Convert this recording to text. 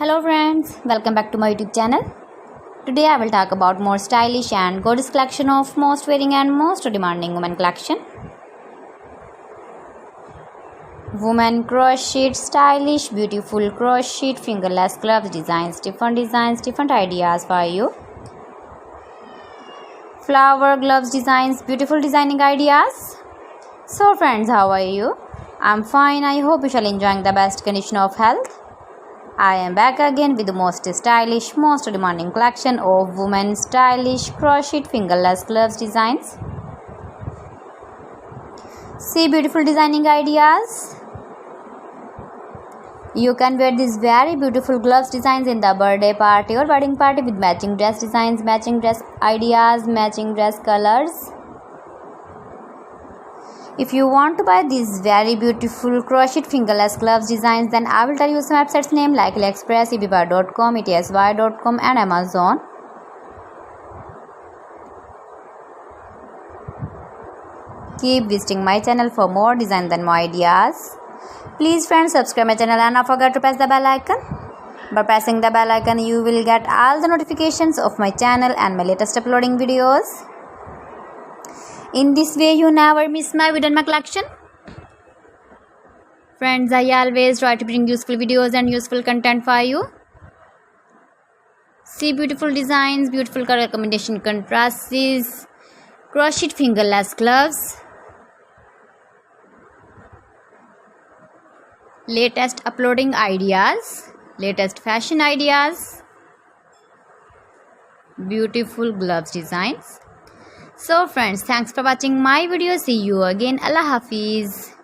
Hello friends, welcome back to my YouTube channel. Today I will talk about more stylish and gorgeous collection of most wearing and most demanding women collection. Women crochet, stylish, beautiful crochet, fingerless gloves designs, different ideas for you. Flower gloves designs, beautiful designing ideas. So friends, how are you? I'm fine. I hope you shall enjoying the best condition of health. I am back again with the most stylish, most demanding collection of women's stylish crochet fingerless gloves designs. See beautiful designing ideas. You can wear these very beautiful gloves designs in the birthday party or wedding party with matching dress designs, matching dress ideas, matching dress colors. If you want to buy these very beautiful crochet fingerless gloves designs, then I will tell you some websites name like AliExpress, eBay.com, etsy.com and Amazon. Keep visiting my channel for more designs and more ideas. Please friends, subscribe my channel and don't forget to press the bell icon. By pressing the bell icon, you will get all the notifications of my channel and my latest uploading videos. In this way, you never miss my video and my collection. Friends, I always try to bring useful videos and useful content for you. See beautiful designs, beautiful color combination contrasts, crochet fingerless gloves, latest uploading ideas, latest fashion ideas, beautiful gloves designs. So friends, thanks for watching my video. See you again. Allah Hafiz.